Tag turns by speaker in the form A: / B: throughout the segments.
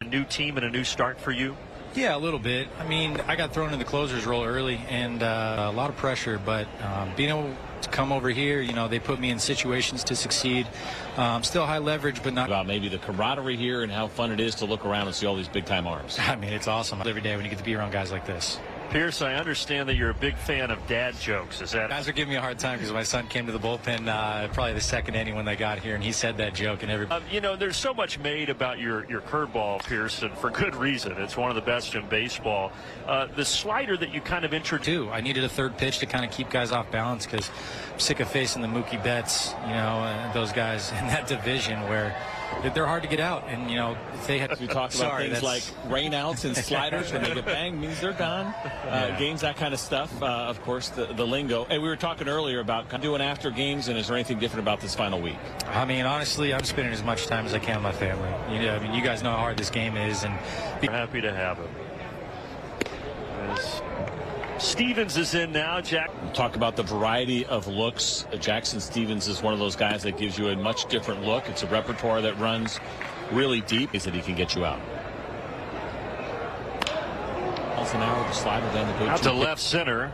A: A new team and a new start for you?
B: Yeah, a little bit. I mean, I got thrown in the closer's role early and a lot of pressure, but being able to come over here, you know, they put me in situations to succeed. Still high leverage, but not.
C: About maybe the camaraderie here and how fun it is to look around and see all these big-time arms.
B: I mean, it's awesome every day when you get to be around guys like this.
A: Pierce, I understand that you're a big fan of dad jokes. Is that?
B: Guys are giving me a hard time because my son came to the bullpen probably the second inning when they got here, and he said that joke, and everybody.
A: You know, there's so much made about your curveball, Pierce, and for good reason. It's one of the best in baseball. The slider that you kind of introduced.
B: I needed a third pitch to kind of keep guys off balance because I'm sick of facing the Mookie Betts, you know, those guys in that division where they're hard to get out, and you know if they had.
C: We talk about things like rainouts and sliders when they get banged means they're gone. Games, that kind of stuff. Of course, the lingo. And we were talking earlier about doing after games, and is there anything different about this final week?
B: I mean, honestly, I'm spending as much time as I can with my family. You know, I mean, you guys know how hard this game is, and
A: we're happy to have him. As Stevens is in now, Jack.
C: Talk about the variety of looks. Jackson Stevens is one of those guys that gives you a much different look. It's a repertoire that runs really deep. Is that he can get you out. Miles an hour, the slider down the go.
A: Out to left center,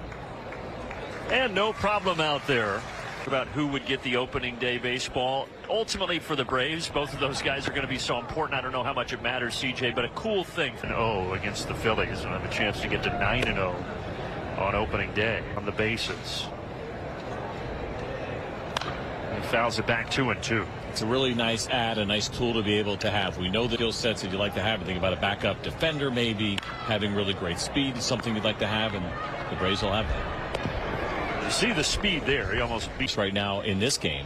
A: and no problem out there. About who would get the opening day baseball. Ultimately for the Braves, both of those guys are going to be so important. I don't know how much it matters, CJ, but a cool thing. 0 against the Phillies and have a chance to get to 9-0 on opening day on the bases. He fouls it back 2-2.
C: It's a really nice add, a nice tool to be able to have. We know the skill sets that you like to have. Think about a backup defender, maybe having really great speed is something you'd like to have, and the Braves will have that.
A: You see the speed there. He almost beats
C: right now in this game.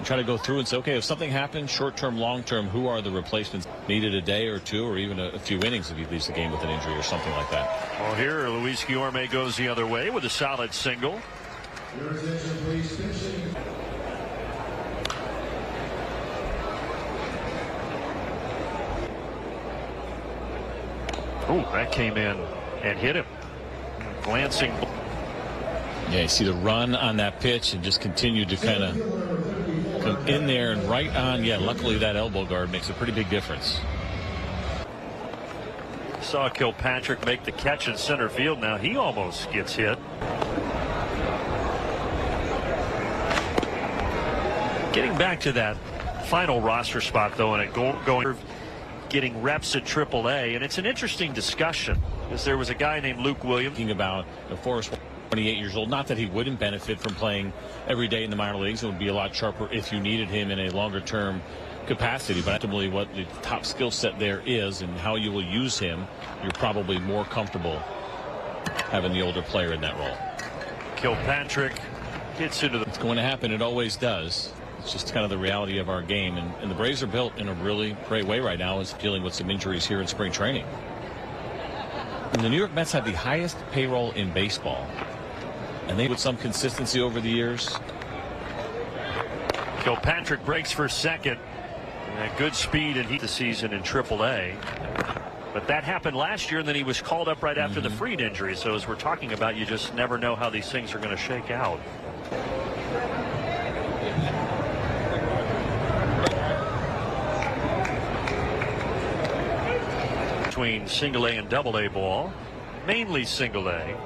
C: Try to go through and say, okay, if something happens, short-term, long-term, who are the replacements needed a day or two or even a few innings if he leaves the game with an injury or something like that.
A: Well, here Luis Guillorme goes the other way with a solid single.
D: Your attention, please. Finishing.
A: Oh, that came in and hit him. Glancing.
C: Yeah, you see the run on that pitch and just continue to kind of come in there and right on. Yeah, luckily that elbow guard makes a pretty big difference.
A: Saw Kilpatrick make the catch in center field. Now he almost gets hit. Getting back to that final roster spot, though, and it going getting reps at AAA, and it's an interesting discussion because there was a guy named Luke Williams
C: thinking about Forrest. 28 years old. Not that he wouldn't benefit from playing every day in the minor leagues. It would be a lot sharper if you needed him in a longer term capacity, but ultimately what the top skill set there is and how you will use him, you're probably more comfortable having the older player in that role.
A: Kilpatrick gets into the.
C: It's going to happen. It always does. It's just kind of the reality of our game, and the Braves are built in a really great way right now, is dealing with some injuries here in spring training. And the New York Mets have the highest payroll in baseball. And they with some consistency over the years.
A: Kilpatrick breaks for second. And good speed and heat the season in AAA. But that happened last year, and then he was called up right after the Fried injury. So as we're talking about, you just never know how these things are going to shake out. Between single A and double A ball, mainly single A.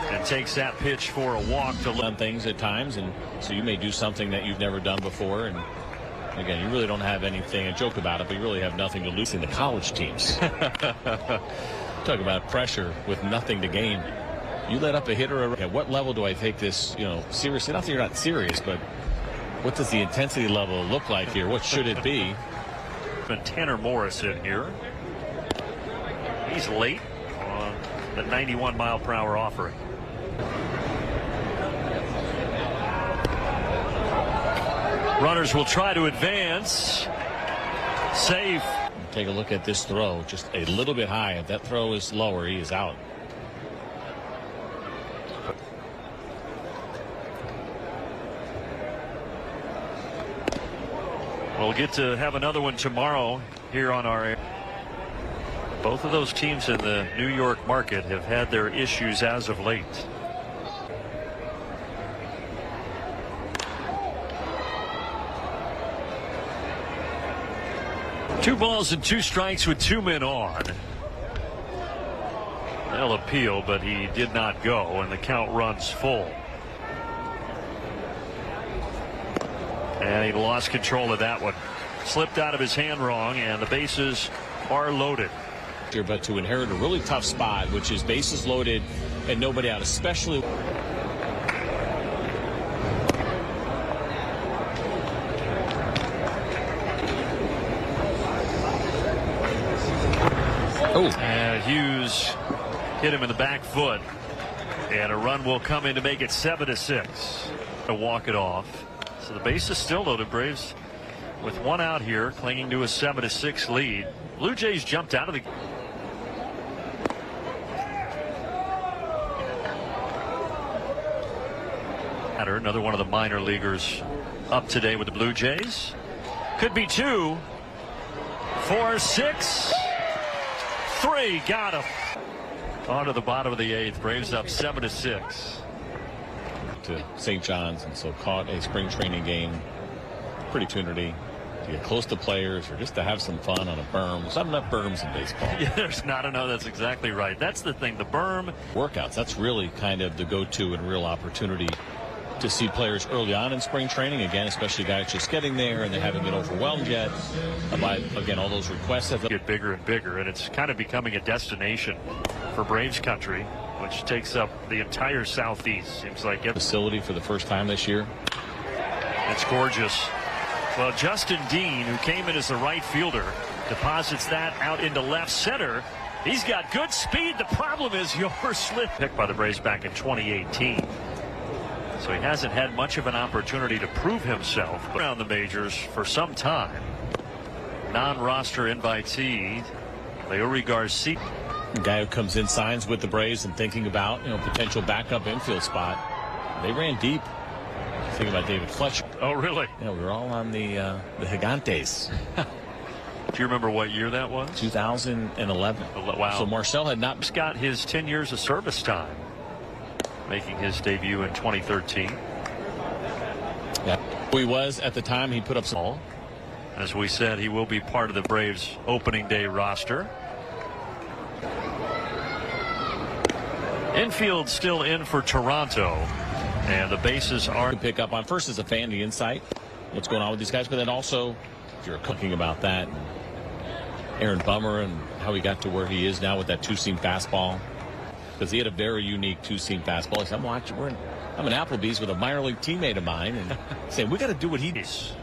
A: And takes that pitch for a walk to
C: learn things at times, and so you may do something that you've never done before. And again, you really don't have anything, a joke about it, but you really have nothing to lose in the college teams. Talk about pressure with nothing to gain. You let up a hitter. At what level do I take this, you know, seriously? Not that you're not serious, but what does the intensity level look like here? What should it be?
A: And Tanner Morris in here. He's late on the 91-mile-per-hour offering. Runners will try to advance. Safe.
C: Take a look at this throw. Just a little bit high. If that throw is lower, he is out.
A: We'll get to have another one tomorrow here on our air. Both of those teams in the New York market have had their issues as of late. 2 balls and 2 strikes with 2 men on. They'll appeal, but he did not go, and the count runs full. And he lost control of that one. Slipped out of his hand wrong, and the bases are loaded.
C: But to inherit a really tough spot, which is bases loaded and nobody out, especially.
A: Oh, and Hughes hit him in the back foot, and a run will come in to make it 7-6. To walk it off. So the base is still loaded. Braves with 1 out here, clinging to a 7-6 lead. Blue Jays jumped out of the. Another one of the minor leaguers up today with the Blue Jays. Could be 2, 4, 6, 3. Got him. On to the bottom of the 8th. Braves up 7-6.
C: To St. John's, and so caught a spring training game. Pretty opportunity to get close to players or just to have some fun on a berm. There's not enough berms in baseball.
A: Yeah, there's not enough. That's exactly right. That's the thing. The berm.
C: Workouts, that's really kind of the go-to and real opportunity to see players early on in spring training. Again, especially guys just getting there and they haven't been overwhelmed yet by, again, all those requests have
A: get bigger and bigger, and it's kind of becoming a destination for Braves country, which takes up the entire southeast. Seems like every
C: facility for the first time this year.
A: It's gorgeous. Well, Justin Dean, who came in as the right fielder, deposits that out into left center. He's got good speed. The problem is your slip picked by the Braves back in 2018. So he hasn't had much of an opportunity to prove himself around the majors for some time. Non-roster invitee Leury Garcia.
C: The guy who comes in, signs with the Braves, and thinking about, potential backup infield spot. They ran deep. Thinking about David Fletcher.
A: Oh, really?
C: Yeah, we were all on the Gigantes.
A: Do you remember what year that was?
C: 2011.
A: Wow.
C: So Marcell had not
A: got his 10 years of service time, making his debut in 2013.
C: Yeah, he was at the time. He put up some.
A: As we said, he will be part of the Braves opening day roster. Infield still in for Toronto, and the bases are
C: to pick up on. First, as a fan, the insight, what's going on with these guys, but then also if you're talking about that, Aaron Bummer and how he got to where he is now with that 2-seam fastball, because he had a very unique 2-seam fastball. I'm watching. I'm in Applebee's with a minor league teammate of mine, and saying we got to do what he does.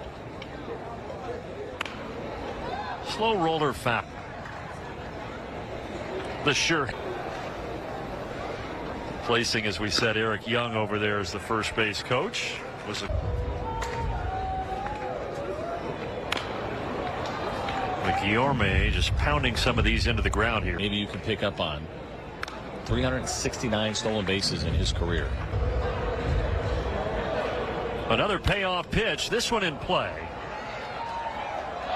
A: Slow roller foul. The sure. Placing, as we said, Eric Young over there as the first base coach. Guillorme just pounding some of these into the ground here.
C: Maybe you can pick up on 369 stolen bases in his career.
A: Another payoff pitch. This one in play.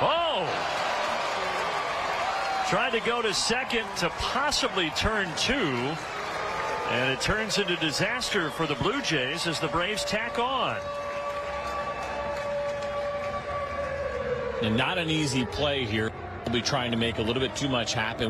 A: Oh! Tried to go to second to possibly turn 2. And it turns into disaster for the Blue Jays as the Braves tack on.
C: And not an easy play here. We'll be trying to make a little bit too much happen.